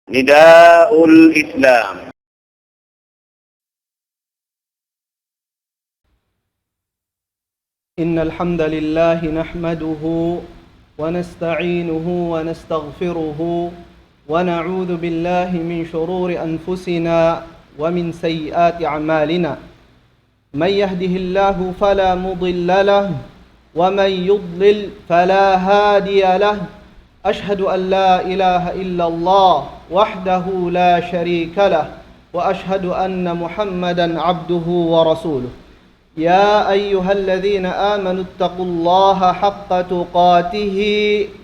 نداء الإسلام. إن الحمد لله نحمده ونستعينه ونستغفره ونعوذ بالله من شرور أنفسنا ومن سيئات أعمالنا. من يهده الله فلا مضل له ومن يضلل فلا هادي له. أشهد أن لا إله إلا الله وحده لا شريك له وأشهد أن محمدا عبده ورسوله. يا أيها الذين آمنوا اتقوا الله حق تقاته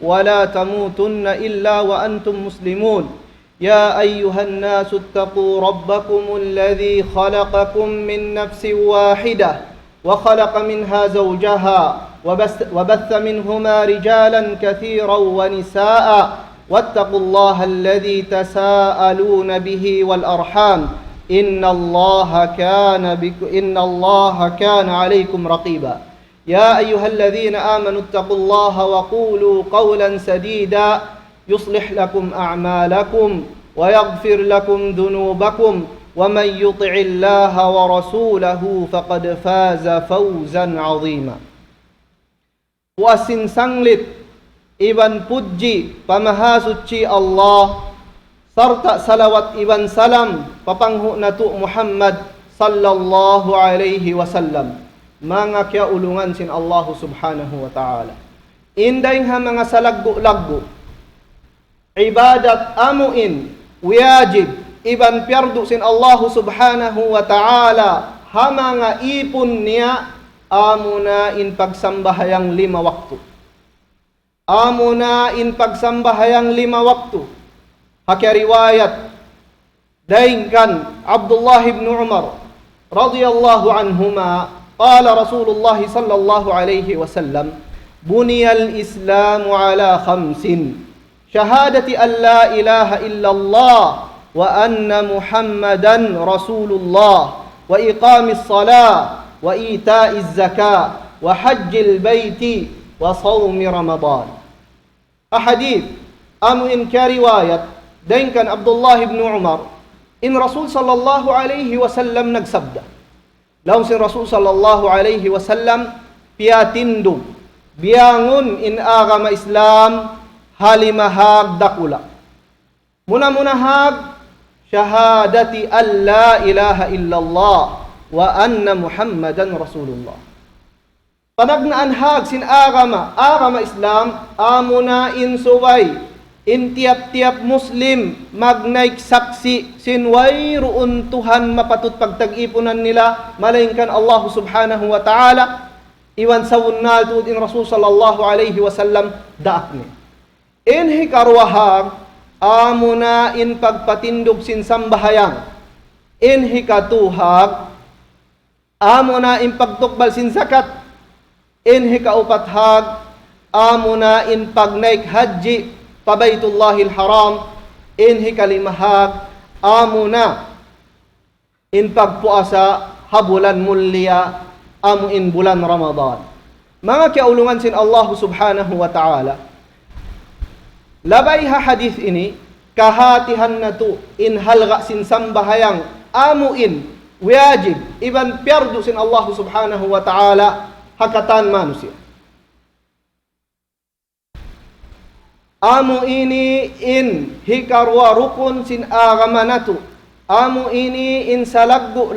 ولا تموتن إلا وأنتم مسلمون. يا أيها الناس اتقوا ربكم الذي خلقكم من نفس واحدة وخلق منها زوجها وبث منهما رجالا كثيرا ونساء واتقوا الله الذي تساءلون به والأرحام إن الله كان عليكم رقيبا. يا أيها الذين آمنوا اتقوا الله وقولوا قولا سديدا يصلح لكم أعمالكم ويغفر لكم ذنوبكم ومن يطع الله ورسوله فقد فاز فوزا عظيما. Puasin sanglit iban puji pamahasuci Allah serta salawat iban salam papanghu natu Muhammad sallallahu alaihi wasallam. Mga kya ulungan sin Allah subhanahu wa ta'ala. Inday ha mga salaggo-laggo. Ibadat amuin wajib iban pyardu sin Allah subhanahu wa ta'ala. Ha mga ipon niya amuna in pagsambahayang 5 waktu. Amuna in pagsambahayang 5 waktu. Haka riwayat daingkan Abdullah ibn Umar radhiyallahu anhuma qala Rasulullah sallallahu alaihi wasallam buniyal islamu ala 5 syahadati an la ilaha illallah wa anna muhammadan rasulullah wa iqamis salah wa ita'iz zakah wa hajjil baiti wa sawmi ramadan. Ahadith amu in riwayat daingkan Abdullah ibn Umar in Rasul sallallahu alaihi wasallam nagsabda. Laun sin Rasul sallallahu alaihi wasallam piatindum biangun in agama Islam halimahag dakula. Muna-munahag syahadati an la ilaha illallah wa anna Muhammadan Rasulullah. Panagnaan hag sin agama Islam amuna in subay in tiap-tiap Muslim magnaik saksi sinway ruun Tuhan mapatut pagtag-ipunan nila malaingkan Allah subhanahu wa ta'ala iwan sawun na tuud in Rasul sallallahu alaihi wasallam daakni. In hikarwahag amuna in pagpatindog sin sambahayang. In hikatuhag amuna in pagtukbal sin zakat. In hikaupathag amuna in pagnaik haji Pabaytullahil Haram. In hikalimahag amuna in pagpuasa habulan mulia amu in bulan Ramadan. Mga kaulungan sin Allah subhanahu wa ta'ala. Labay ha hadith ini kahatihan na to in halga sin sambahayang amu in wajib iban pyardu sin Allah subhanahu wa ta'ala hakatan manusia. Amu ini in hikarwa rukun sin agamanatu. Amu ini in salaggu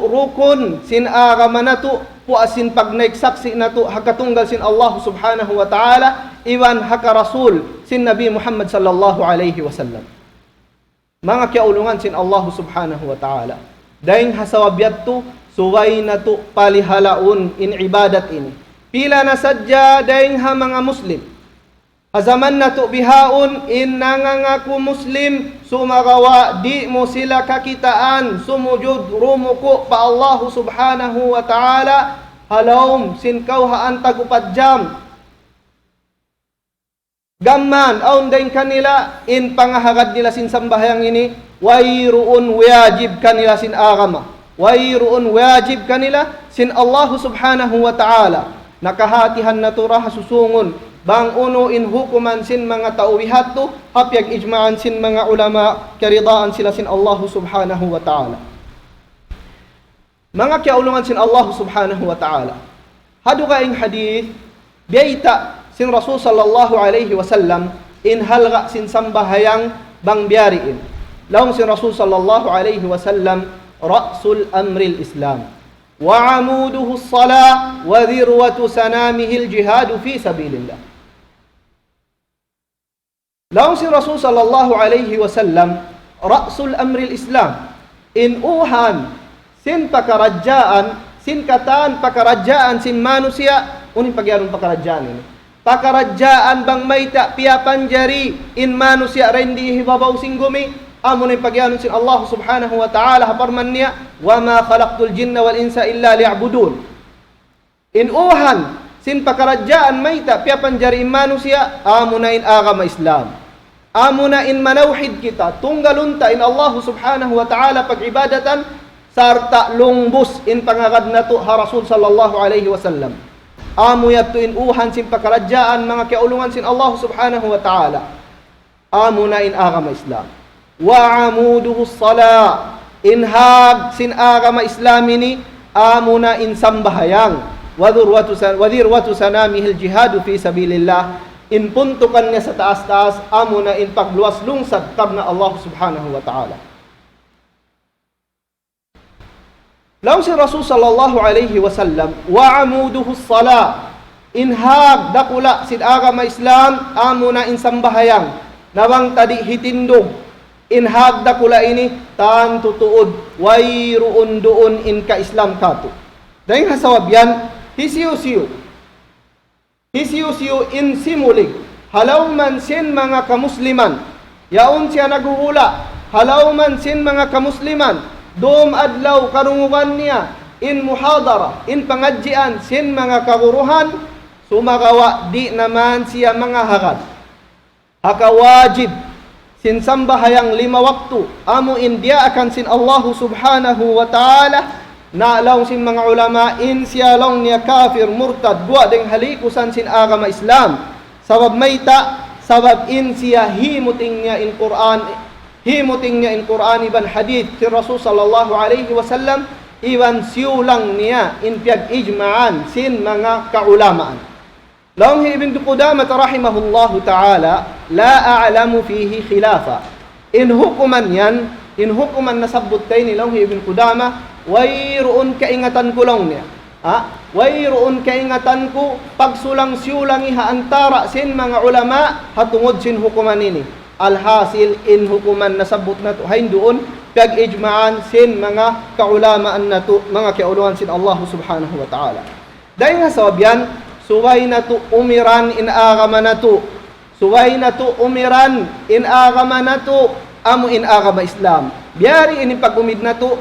rukun sin agamanatu. Puasin pagnaik saksi natu hakatunggal sin Allah subhanahu wa ta'ala. Iwan haka Rasul sin Nabi Muhammad sallallahu alaihi wasallam. Mga kiaulungan sin Allah subhanahu wa ta'ala. Daing hasawabyat tu suway natu palihalaun in ibadat ini. Pila na sadya daing ha mga Muslim. Hazaman na to bihaon in nangangaku Muslim sumagawa di mo sila kakitaan sumujud rumuko pa Allah subhanahu wa ta'ala halawm sinkaw haan tagupadjam gamman aun dain kanila in pangahagad nila sin sambahayang ini wayruun wajib kanila sin agama wayruun wajib kanila sin Allah subhanahu wa ta'ala nakahatihan na turah susungon bang uno in hukuman sin mga tauwihat to, hapyag ijma'an sin mga ulama, karidaan sila sin Allah subhanahu wa ta'ala. Mga kiaulungan sin Allah subhanahu wa ta'ala. Hadu ka ing hadith, biyayta sin Rasul sallallahu alaihi wasallam, in halga sin sambahayang bang biyariin. Lahong sin Rasul sallallahu alaihi wasallam, ra'sul amril Islam. Wa amuduhu as-salah, wa dhirwatu sanamihil jihadu fi sabilillah. Lahong sin Rasul sallallahu alaihi wasallam, ra'sul amril Islam. In uhan, sin pakarajaan, sin kataan pakarajaan sin manusia, unin pagyaron pakarajaan ini. Pakarajaan bang may piapan jari in manusia rendi hibabaw sing gumi, amon in pagyaron sin Allah subhanahu wa ta'ala haparman niya, wa ma khalaqtul jinna wal insa illa liya'budun. In uhan, sin pakarajaan may piapan jari in manusia, amuna in agama Islam. Amuna in manawhid kita, tunggalunta in Allah subhanahu wa ta'ala pag-ibadatan, sarta lungbus in pangagad na to ha Rasul sallallahu alaihi wasallam. Amo yato in uhan sin pakarajaan mga kiaulungan sin Allah subhanahu wa ta'ala. Amo na in agama Islam. Wa amuduhu as-salah. In hag sin agama Islam ini, amo na in sambahayang. Wadirwatu sanamihil jihadu fi sabilillah. In puntukan niya sa taas-taas, amo na in pagluwas lungsad tabna Allah subhanahu wa ta'ala. Law si Rasul sallallahu alaihi wasallam, wa amuduhu as-salah, inhag dakula sid agama Islam, amo na in sambahayang, nawang tadi hitindog, inhag dakula ini, tan tutuod, wayruun doon in ka-Islam kato. Dahil hasawabyan, hisiyo-siyo in simulig, halaw man sin mga kamusliman, yaon siya naghuhula, halaw man sin mga kamusliman, doom adlaw karungugan niya in muhadara, in pangadjian sin mga kaguruhan, sumagawa di naman siya mga hagad. Hakawajib sin sambahayang 5 waktu, amo india akan sin Allah subhanahu wa ta'ala, na law sin mga ulama in siya law niya kafir murtad, buwa ding halikusan sin agama Islam. Sabab mayta, sabab in siya himuting niya in Quran, himuting niya in Quran iban hadith si Rasul sallallahu alaihi wasallam, iban siyulang niya in piyag ijma'an sin mga kaulamaan. Lahong Ibn Qudamah rahimahullahu ta'ala, la a'lamu fihi khilafa. In hukuman yan, in hukuman nasabot tayo ni lahong Ibn Qudamah, wayroon kaingatan ko lang niya. Wayroon kaingatan ko pagsulang siyulang iha antara sin mga ulama hatungod sin hukuman ini. Alhasil in hukuman nasabot na to hain doon pag-ijma'an sin mga kaulamaan na to, mga kauluhan sin Allah subhanahu wa ta'ala. Dahil nga sababyan, suway na to umiran in agama na to, suway na to umiran in agama na to, amo in agama Islam. Biyari in pag-umid na to,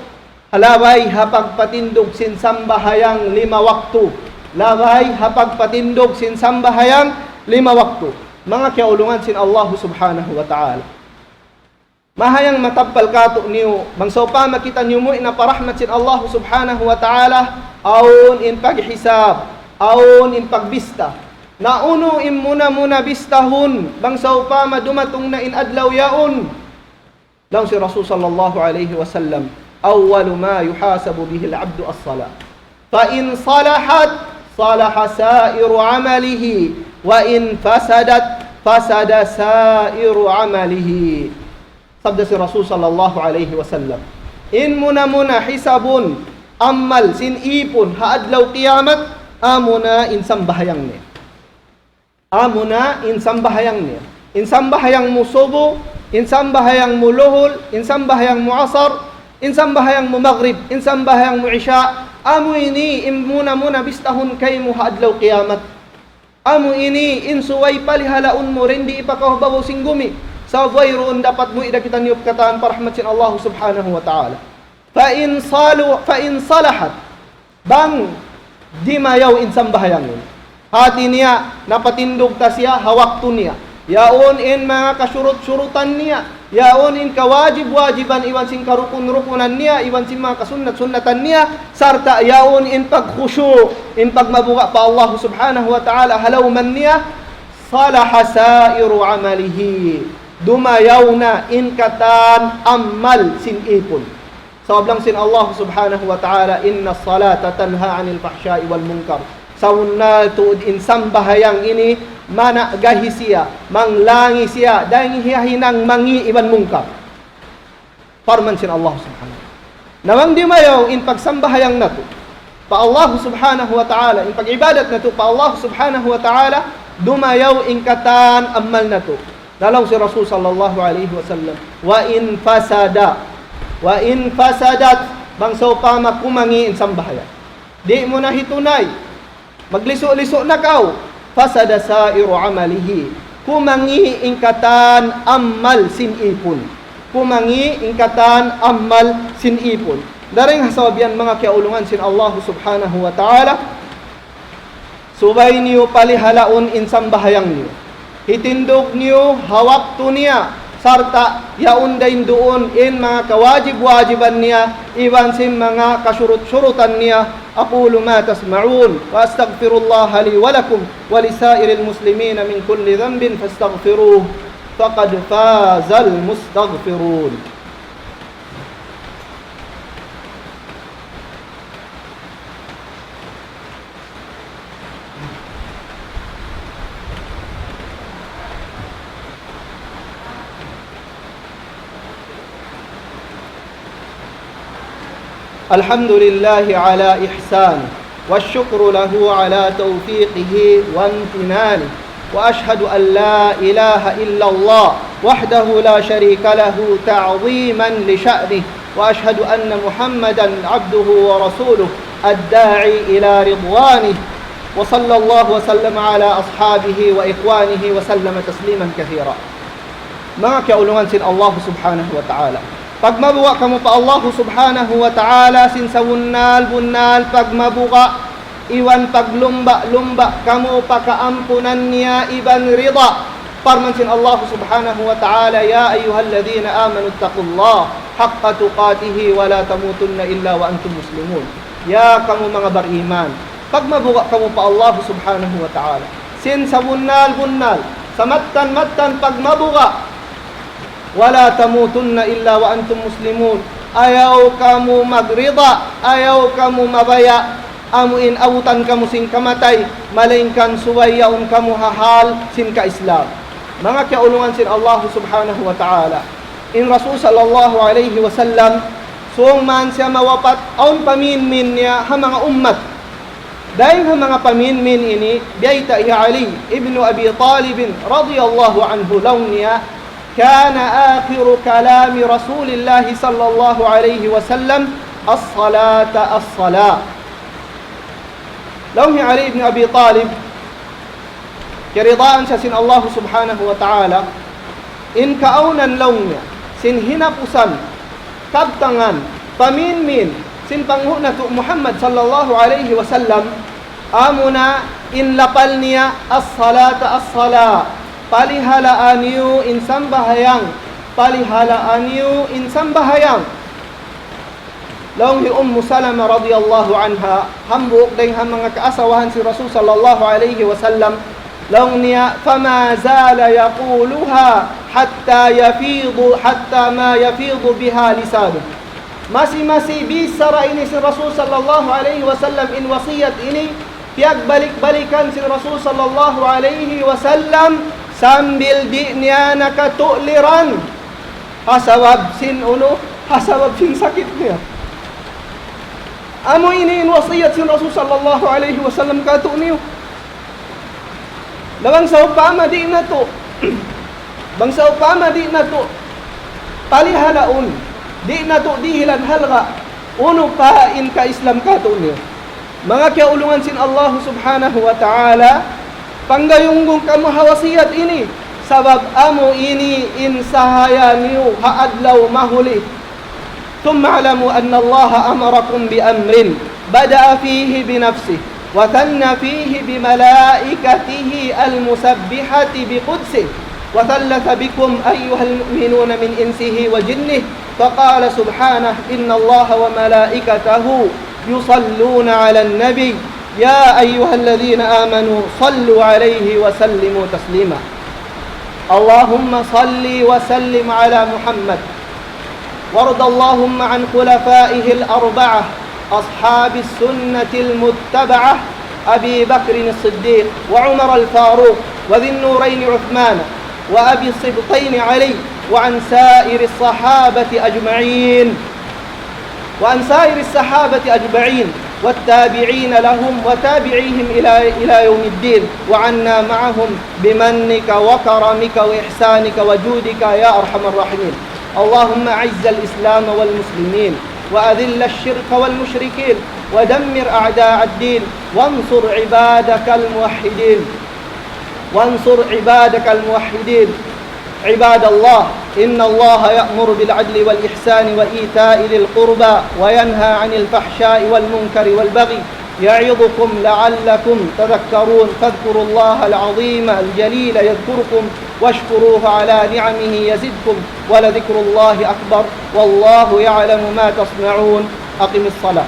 halaway hapagpatindog sin sambahayang 5 waktu, laway hapagpatindog sin sambahayang 5 waktu, mga kaulungan sin Allah subhanahu wa ta'ala. Mahayang matapal kato niyo, bangsaw pa makita niyo mo inaparahmat sin Allah subhanahu wa ta'ala, aun in paghisab, aun in pagbista. Nauno in muna bistahun, bangsaw pa madumatong na in adlaw yaon. Lang si Rasul sallallahu alaihi wasallam, awwalu ma yuhasabu bihi al-'abdu as-salah. Fa in salahat, salaha sa'iru 'amalihi, wa in fasadat, fasada sa'iru amalihi. Sabda si Rasul sallallahu alaihi wasallam, in muna hisabun, amal sin ipon haadlaw kiyamat, amuna in sambahayang niya. Amuna in sambahayang niya. In sambahayang musubo, in sambahayang muluhol, in sambahayang muasar, in sambahayang maghrib, in sambahayang isya, amu ini in muna bistahun kay mo haadlaw kiyamat. Amo ini insuway palihalaun mo rin di ipakahubaw sing gumi. Sa wayroon dapat mo idakita niyop kataan parahmat sin Allah subhanahu wa ta'ala. Fa in salahat, bang di mayaw in sambahayang yun. Hati niya, napatindog ta siya, hawak to niya. Yaon in mga kasurut-surutan niya. Yaon in kawajib-wajiban, iwan sin karukun-rukunan niya, iwan sin mga kasunat-sunatan niya, sarta yaon in pagkhusyu, in pagmabuka pa Allah subhanahu wa ta'ala, halaw man niya, salaha sairu amalihi. Dumayaw na inkatan amal sin ipon. Sablang sin Allah subhanahu wa ta'ala, inna salata tanha anil fahsya'i wal munkar. Saunal tuud insam bahayang ini mana gahi siya, manglangi siya, dahil hiyahinang mangi iban mungkar. Farman sin Allah subhanahu. Nawang di mayaw in pagsambahayang nato pa Allah subhanahu wa ta'ala, in pag-ibadat nato pa Allah subhanahu wa ta'ala, dumayaw ingkatan amal nato. Nalaw si Rasul sallallahu alaihi wasallam, wa in fasadat bangsaw pa makumangi in sambahayang. Di mo na hitunay, magliso-liso na kaw, fasada sairu amalihi. Kumangi ingkatan amal sin ipon. Kumangi ingkatan amal sin ipon. Daring hasabian mga kiaulungan sin Allah subhanahu wa ta'ala, subay niyo palihalaon insang bahayang niyo. Hitindog niyo hawak to niya, sarta yaundain doon in mga kawajib-wajiban niya, iwan sin mga kasurut-surutan niya. Aqulu ma tasma'un wa astaghfirullaha li wa lakum wa lisairil muslimina min kulli dhanbin fastaghfiruhu faqad fazal mustaghfirun. الحمد لله على إحسانه والشكر له على توفيقه وامتنانه وأشهد أن لا إله إلا الله وحده لا شريك له تعظيما لشأنه وأشهد أن محمدا عبده ورسوله الداعي إلى رضوانه وصلى الله وسلم على أصحابه وإخوانه وسلم تسليما كثيرا. معك أولوان سن الله سبحانه وتعالى. Pag mabuka kamo pa Allah subhanahu wa ta'ala sin sa bunnal, pag mabuka, iwan paglumba kamo pakaampunan niya iban rida. Parman sin Allah subhanahu wa ta'ala, ya ayyuhalladhina amanu taqullah haqqa tuqatihi wa la tamutunna illa wa antum muslimun. Ya kamo mga bariman, pag mabuka kamo pa Allah subhanahu wa ta'ala sin sa bunnal, sa mattan pag mabuka, wala tamutunna illa wa antum muslimun. Ayaw kamu magrida, ayaw kamu mabaya, amuin awutan kamu sin kamatay, malingkan suwayaon kamu hahal sin ka-Islam. Mga kaulungan sin Allah subhanahu wa ta'ala, in Rasul sallallahu alaihi wasallam, suong man siya mawapat, aun paminmin niya ha mga ummat. Dahil ha mga paminmin ini, biyayta iya Ali ibn Abi Talib radiyallahu anhu law niya, كان آخر كلام رسول الله صلى الله عليه وسلم الصلاة. لو هي علي بن أبي طالب كرضاء سن الله سبحانه وتعالى إن كأونا لون سن هنا قسم تبتغن paminmin sin panghuna tu Muhammad sallallahu alaihi wasallam amuna in lapal niya as-salata as-sala. Palihalaan niyo insang bahayang. Palihalaan niyo insang bahayang. Laong hi Salama radiyallahu anha, hambuk dahil mga kaasawahan si Rasul sallallahu alaihi wasallam, laong niya, fama zala yaquluha hatta ma yafidu biha lisanu. Masi bisara ini si Rasul sallallahu alaihi wasallam in wasiyat ini, piag balik-balikan si Rasul sallallahu alaihi wasallam, sambil di niya nakatuliran hasawab sin sakit niya. Amo ini wasiyat sin Rasul sallallahu alaihi wasallam kato niyo. Lawang sa upama di na to. Bang sa upama di na to. Palihalaon. Di na to dihilan halga. Uno pain ka Islam kato niyo. Mga kaulungan sin Allah subhanahu wa ta'ala, panggayunggong kamu hawasiyat ini sabab amo ini insahaya niyo haadlaw mahuli. Thumma alamu anna Allah amarakum bi amrin bada'a fihi bi nafsihi wa thanna fihi bi malaikatihi al-musabbihati bi qudsihi wa thallatha bikum ayyuhal mu'minuna min insihi wa jinnihi faqala subhanahu inna Allah wa malaikatahu yusalluna 'alan nabiy يا أيها الذين آمنوا صلوا عليه وسلموا تسليما. اللهم صل وسلم على محمد، وارض اللهم عن خلفائه الأربعة أصحاب السنة المتبعة أبي بكر الصديق وعمر الفاروق وذي النورين عثمان وأبي السبطين علي، وعن سائر الصحابة أجمعين والتابعين لهم وتابعيهم إلى يوم الدين، وعنا معهم بمنك وكرمك وإحسانك وجودك يا أرحم الراحمين. اللهم أعز الإسلام والمسلمين وأذل الشرك والمشركين ودمر أعداء الدين وانصر عبادك الموحدين. عباد الله، إن الله يأمر بالعدل والإحسان وإيتاء ذي القربى وينهى عن الفحشاء والمنكر والبغي يعظكم لعلكم تذكرون. فاذكروا الله العظيم الجليل يذكركم واشكروه على نعمه يزدكم ولذكر الله أكبر والله يعلم ما تصنعون. أقم الصلاة.